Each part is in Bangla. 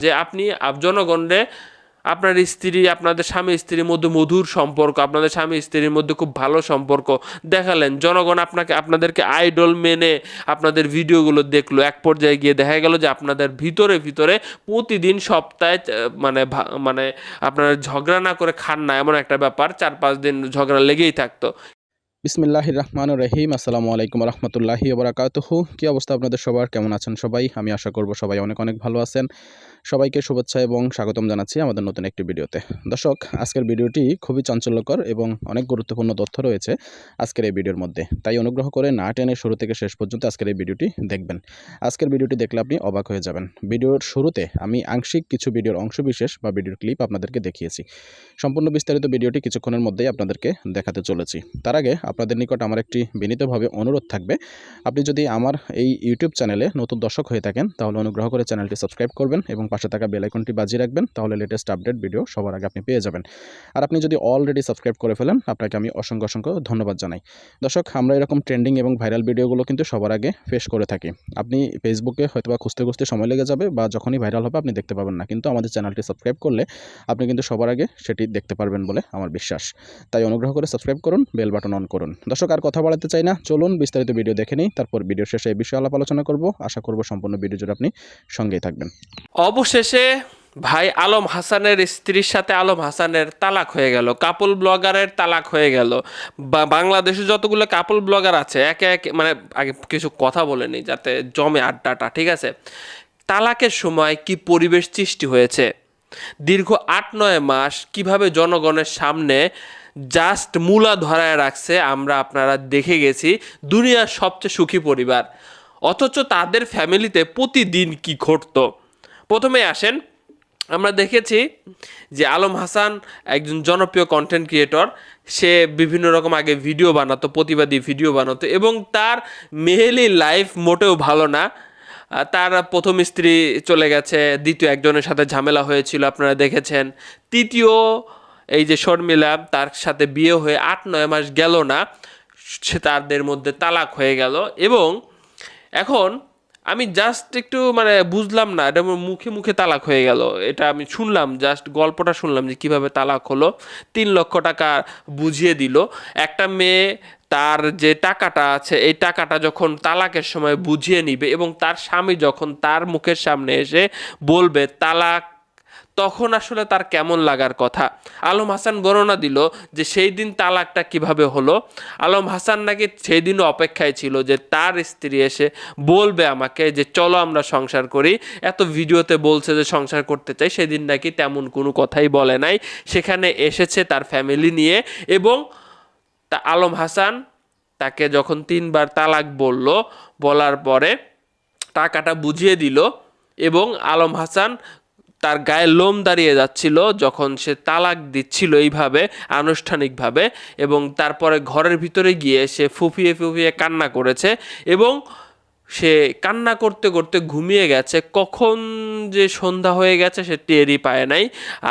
যে আপনি জনগণরে আপনার স্ত্রী, আপনাদের স্বামী স্ত্রীর মধ্যে মধুর সম্পর্ক, আপনাদের স্বামী স্ত্রীর মধ্যে খুব ভালো সম্পর্ক দেখালেন, জনগণ আপনাদেরকে আইডল মেনে আপনাদের ভিডিওগুলো দেখলো। এক পর্যায়ে গিয়ে দেখা গেল যে আপনাদের ভিতরে ভিতরে প্রতিদিন সপ্তাহে মানে আপনারা ঝগড়া না করে খান না, এমন একটা ব্যাপার, 4-5 দিন ঝগড়া লেগেই থাকতো। বিসমিল্লাহির রহমানির রহিম। আসসালামু আলাইকুম রহমতুল্লাহি ওবরাকাতুহু। কি অবস্থা আপনাদের সবার? কেমন আছেন সবাই? আমি আশা করব সবাই অনেক অনেক ভালো আছেন। সবাইকে শুভেচ্ছা এবং স্বাগতম জানাচ্ছি আমাদের নতুন একটি ভিডিওতে। দর্শক, আজকের ভিডিওটি খুবই চাঞ্চল্যকর এবং অনেক গুরুত্বপূর্ণ তথ্য রয়েছে আজকের এই ভিডিওর মধ্যে। তাই অনুগ্রহ করে না টেনে শুরু থেকে শেষ পর্যন্ত আজকের এই ভিডিওটি দেখবেন। আজকের ভিডিওটি দেখলে আপনি অবাক হয়ে যাবেন। ভিডিওর শুরুতে আমি আংশিক কিছু ভিডিওর অংশবিশেষ বা ভিডিওর ক্লিপ আপনাদেরকে দেখিয়েছি। সম্পূর্ণ বিস্তারিত ভিডিওটি কিছুক্ষণের মধ্যেই আপনাদেরকে দেখাতে চলেছি। তার আগে আপনাদের নিকট আমার একটি বিনীতভাবে অনুরোধ থাকবে, আপনি যদি আমার এই ইউটিউব চ্যানেলে নতুন দর্শক হয়ে থাকেন তাহলে অনুগ্রহ করে চ্যানেলটি সাবস্ক্রাইব করবেন এবং পাশে থাকা বেল আইকনটি বাজিয়ে রাখবেন। তাহলে লেটেস্ট আপডেট ভিডিও সবার আগে আপনি পেয়ে যাবেন। আর আপনি যদি অলরেডি সাবস্ক্রাইব করে ফেলেন, আপনাকে আমি অসংখ্য অসংখ্য ধন্যবাদ জানাই। দর্শক, আমরা এরকম ট্রেন্ডিং এবং ভাইরাল ভিডিওগুলো কিন্তু সবার আগে পেশ করে থাকি। আপনি ফেসবুকে হয়তোবা খুঁজতে খুঁজতে সময় লেগে যাবে বা যখনই ভাইরাল হবে আপনি দেখতে পাবেন না, কিন্তু আমাদের চ্যানেলটি সাবস্ক্রাইব করলে আপনি কিন্তু সবার আগে সেটি দেখতে পারবেন বলে আমার বিশ্বাস। তাই অনুগ্রহ করে সাবস্ক্রাইব করুন, বেল বাটন অন করুন। দর্শক, আর কথা বাড়াতে চাই না, চলুন বিস্তারিত ভিডিও দেখে নিই। তারপর ভিডিও শেষে এই বিষয়ে আলাপ আলোচনা করব। আশা করব সম্পূর্ণ ভিডিও জুড়ে আপনি সঙ্গেই থাকবেন। অবশেষে ভাই আলম হাসানের স্ত্রীর সাথে আলম হাসানের তালাক হয়ে গেল, কাপল ব্লগারের তালাক হয়ে গেল। বাংলাদেশে যতগুলো কাপল ব্লগার আছে একে একে, মানে আগে কিছু কথা বলে নিই যাতে জমে আড্ডাটা, ঠিক আছে? তালাকের সময় কি পরিবেশ সৃষ্টি হয়েছে, দীর্ঘ 8-9 মাস কিভাবে জনগণের সামনে জাস্ট মূলা ধরায় রাখছে, আপনারা দেখে গেছি। দুনিয়ার সবচেয়ে সুখী পরিবার, অথচ তাদের ফ্যামিলিতে প্রতিদিন কি ঘটতো। প্রথমে আসেন, আমরা দেখেছি যে আলম হাসান একজন জনপ্রিয় কন্টেন্ট ক্রিয়েটর। সে বিভিন্ন রকম আগে ভিডিও বানাতো, প্রতিবাদী ভিডিও বানাতো, এবং তার মেহেলি লাইফ মোটেও ভালো না। তার প্রথম স্ত্রী চলে গেছে, দ্বিতীয় একজনের সাথে ঝামেলা হয়েছিল, আপনারা দেখেছেন। তৃতীয় এই যে শর্মিলা, তার সাথে বিয়ে হয়ে 8-9 মাস গেল না, সে তাদের মধ্যে তালাক হয়ে গেল। এবং এখন আমি জাস্ট একটু মানে বুঝলাম না, এটা মুখে মুখে তালাক হয়ে গেল, এটা আমি শুনলাম, জাস্ট গল্পটা শুনলাম যে কিভাবে তালাক হলো। 3 লক্ষ টাকা বুঝিয়ে দিল একটা মেয়ে। তার যে টাকাটা আছে, এই টাকাটা যখন তালাকের সময় বুঝিয়ে নিবে এবং তার স্বামী যখন তার মুখের সামনে এসে বলবে তালাক, তখন আসলে তার কেমন লাগার কথা। আলম হাসান বর্ণনা দিল যে সেই দিন তালাকটা কিভাবে হলো। আলম হাসান নাকি সেই দিনও অপেক্ষায় ছিল যে তার স্ত্রী এসে বলবে আমাকে যে চলো আমরা সংসার করি। এত ভিডিওতে বলছে যে সংসার করতে চাই, সেদিন নাকি তেমন কোনো কথাই বলে নাই। সেখানে এসেছে তার ফ্যামিলি নিয়ে, এবং আলম হাসান তাকে যখন 3বার তালাক বলার পরে টাকাটা বুঝিয়ে দিল, এবং আলম হাসান তার গায়ে লোম দাঁড়িয়ে যাচ্ছিল যখন সে তালাক দিচ্ছিল এইভাবে আনুষ্ঠানিকভাবে। এবং তারপরে ঘরের ভিতরে গিয়ে সে ফুফিয়ে ফুফিয়ে কান্না করেছে, এবং সে কান্না করতে করতে ঘুমিয়ে গেছে। কখন যে সন্ধ্যা হয়ে গেছে সে টেরই পায় নাই।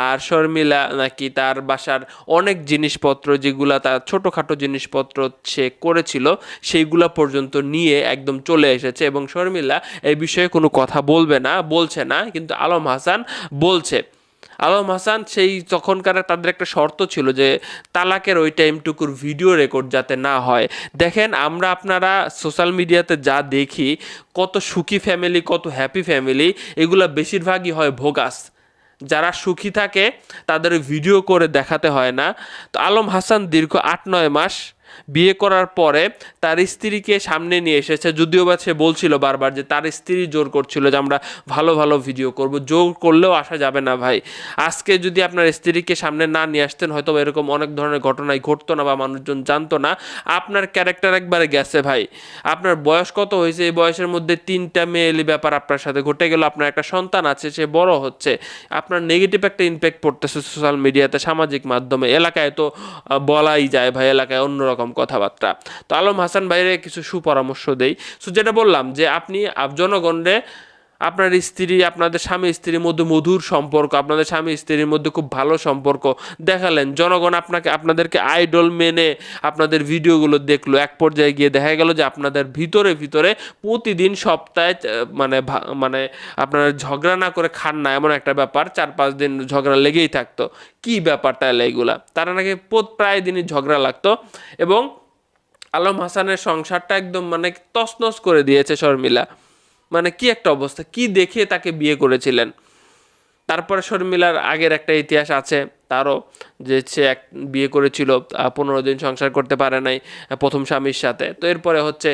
আর শর্মিলা নাকি তার বাসার অনেক জিনিসপত্র, যেগুলা তার ছোটোখাটো জিনিসপত্র সে করেছিল, সেইগুলা পর্যন্ত নিয়ে একদম চলে এসেছে। এবং শর্মিলা এই বিষয়ে কোনো কথা বলছে না, কিন্তু আলম হাসান বলছে। আলম হাসান সেই তখনকার তাদের একটা শর্ত ছিল যে তালাকের ওই টাইমটুকুর ভিডিও রেকর্ড যাতে না হয়। দেখেন, আপনারা সোশ্যাল মিডিয়াতে যা দেখি, কত সুখী ফ্যামিলি, কত হ্যাপি ফ্যামিলি, এগুলো বেশিরভাগই হয় ভোগাস। যারা সুখী থাকে তাদের ভিডিও করে দেখাতে হয় না। তো আলম হাসান দীর্ঘ 8-9 মাস বিয়ে করার পরে তার স্ত্রীকে সামনে নিয়ে এসেছে, যদিও বা সে বলছিল বারবার যে তার স্ত্রী জোর করছিল যে আমরা ভালো ভালো ভিডিও করব। জোর করলেও আসা যাবে না ভাই। আজকে যদি আপনার স্ত্রীকে সামনে না নিয়ে আসতেন, হয়তো এরকম অনেক ধরনের ঘটনাই ঘটতো না বা মানুষজন জানতো না। আপনার ক্যারেক্টার একবারে গেছে ভাই। আপনার বয়স কত হয়েছে, এই বয়সের মধ্যে 3টা মেয়েলি ব্যাপার আপনার সাথে ঘটে গেল। আপনার একটা সন্তান আছে, সে বড় হচ্ছে, আপনার নেগেটিভ একটা ইমপ্যাক্ট পড়তেছে সোশ্যাল মিডিয়াতে, সামাজিক মাধ্যমে। এলাকায় তো বলাই যায় ভাই, এলাকায় অন্যরকম কথাবার্তা। তো আলম হাসান ভাইরে কিছু সুপরামর্শ দেই। সো যেটা বললাম যে আপনি জনগণরে আপনার স্ত্রী, আপনাদের স্বামী স্ত্রীর মধ্যে মধুর সম্পর্ক, আপনাদের স্বামী স্ত্রীর মধ্যে খুব ভালো সম্পর্ক দেখালেন, জনগণ আপনাদেরকে আইডল মেনে আপনাদের ভিডিওগুলো দেখলো, এক পর্যায়ে গিয়ে দেখা গেল যে আপনাদের ভিতরে ভিতরে প্রতিদিন সপ্তাহে মানে আপনারা ঝগড়া না করে খান না, এমন একটা ব্যাপার, 4-5 দিন ঝগড়া লেগেই থাকতো। কি ব্যাপার তাহলে এইগুলা? তারা নাকি প্রায় দিনই ঝগড়া লাগতো, এবং আলম হাসানের সংসারটা একদম মানে তছনছ করে দিয়েছে শর্মিলা। মানে কি একটা অবস্থা, কি দেখে তাকে বিয়ে করেছিলেন? তারপরে শর্মিলার আগের একটা ইতিহাস আছে তারও, যে সে বিয়ে করেছিল, 15 দিন সংসার করতে পারে নাই প্রথম স্বামীর সাথে। তো এরপরে হচ্ছে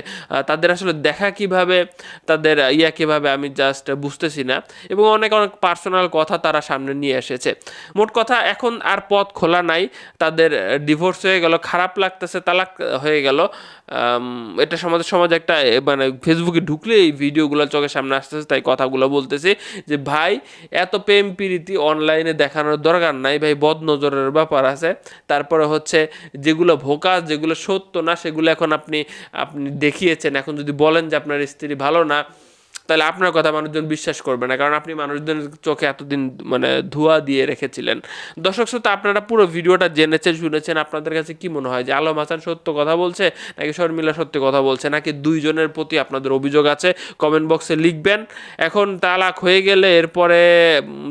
তাদের আসলে দেখা কিভাবে, তাদের কিভাবে, আমি জাস্ট বুঝতেছি না। এবং অনেক অনেক পার্সোনাল কথা তারা সামনে নিয়ে এসেছে। মোট কথা এখন আর পথ খোলা নাই, তাদের ডিভোর্স হয়ে গেল, খারাপ লাগতেছে, তালাক হয়ে গেল। এটা সমাজে একটা মানে ফেসবুকে ঢুকলে এই ভিডিওগুলো চোখের সামনে আসতেছে, তাই কথাগুলো বলতেছি যে ভাই, এত প্রেম প্রীতি অনলাইনে দেখানোর দরকার নাই ভাই, বদনজরের ব্যাপার আছে। তারপরে হচ্ছে যেগুলো ভোকাস, যেগুলো সত্য না, সেগুলো এখন আপনি দেখিয়েছেন। এখন যদি বলেন যে আপনার স্ত্রী ভালো না, তাহলে আপনার কথা মানুষজন বিশ্বাস করবে না, কারণ আপনি মানুষজনের চোখে এতদিন মানে ধোঁয়া দিয়ে রেখেছিলেন। দর্শক শ্রোতা, আপনারা পুরো ভিডিওটা জেনেছেন, শুনেছেন, আপনাদের কাছে কি মনে হয় যে আলম হাসান সত্য কথা বলছে নাকি শর্মিলা সত্যি কথা বলছে, নাকি দুইজনের প্রতি আপনাদের অভিযোগ আছে? কমেন্ট বক্সে লিখবেন। এখন তালাক হয়ে গেলে এরপরে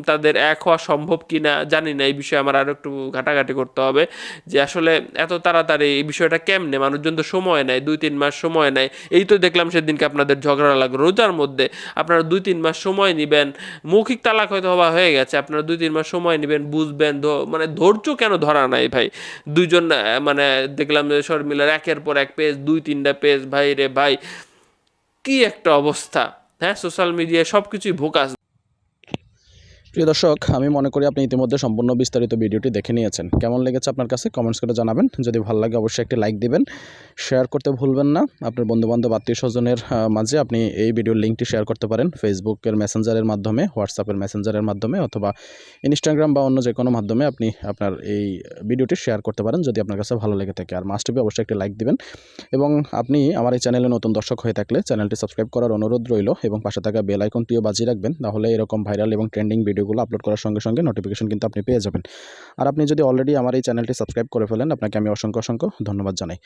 তাদের এক হওয়া সম্ভব কি না জানি না, এই বিষয়ে আমার আরও একটু ঘাটাঘাটি করতে হবে, যে আসলে এত তাড়াতাড়ি এই বিষয়টা কেমনে, মানুষজন তো সময় নেয়, 2-3 মাস সময় নেয়। এই তো দেখলাম সেদিনকে আপনাদের ঝগড়া লাগলো রোজার মধ্যে, আপনারা 2-3 মাস সময় নেবেন। মৌখিক তালাক হয়তো হয়ে গেছে, আপনারা 2-3 মাস সময় নেবেন, বুঝবেন, মানে ধৈর্য কেন ধরা নাই ভাই? দুইজন মানে দেখলাম যে শর্মিলার একের পর এক পেজ, 2-3টা পেজ, ভাই রে ভাই, কি একটা অবস্থা। হ্যাঁ, সোশ্যাল মিডিয়ায় সব কিছুই ভোকাস। প্রিয় দর্শক, আমি মনে করি আপনি ইতিমধ্যে সম্পূর্ণ বিস্তারিত ভিডিওটি দেখে নিয়েছেন। কেমন লেগেছে আপনার কাছে কমেন্টস করে জানাবেন। যদি ভালো লাগে অবশ্যই একটি লাইক দিবেন, শেয়ার করতে ভুলবেন না। আপনার বন্ধুবান্ধব আত্মীয় স্বজনের মাঝে আপনি এই ভিডিওর লিঙ্কটি শেয়ার করতে পারেন, ফেসবুকের মেসেঞ্জারের মাধ্যমে, হোয়াটসঅ্যাপের মেসেঞ্জারের মাধ্যমে, অথবা ইনস্টাগ্রাম বা অন্য যে কোনো মাধ্যমে আপনি আপনার এই ভিডিওটি শেয়ার করতে পারেন যদি আপনার কাছে ভালো লেগে থাকে। আর মাস্ট বি অবশ্যই একটি লাইক দিবেন, এবং আপনি আমার এই চ্যানেলে নতুন দর্শক হয়ে থাকলে চ্যানেলটি সাবস্ক্রাইব করার অনুরোধ রইল, এবং পাশে থাকা বেল আইকনটিও বাজিয়ে রাখবেন। তাহলে এরকম ভাইরাল এবং ট্রেন্ডিং ভিডিওগুলো আপলোড করার সঙ্গে সঙ্গে নোটিফিকেশন কিন্তু আপনি পেয়ে যাবেন। আর আপনি যদি অলরেডি আমার এই চ্যানেলটি সাবস্ক্রাইব করে ফেলেন, আপনাকে আমি অসংখ্য অসংখ্য ধন্যবাদ জানাই।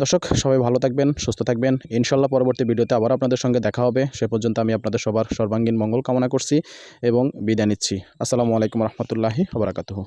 দর্শক, সবাই ভালো থাকবেন, সুস্থ থাকবেন। ইনশাল্লাহ পরবর্তী ভিডিওতে আবার আপনাদের সঙ্গে দেখা হবে। সে পর্যন্ত আমি আপনাদের সবার সর্বাঙ্গীন মঙ্গল কামনা করছি এবং বিদায় নিচ্ছি। আসসালামু আলাইকুম রহমতুল্লাহি ওয়া বারাকাতুহু।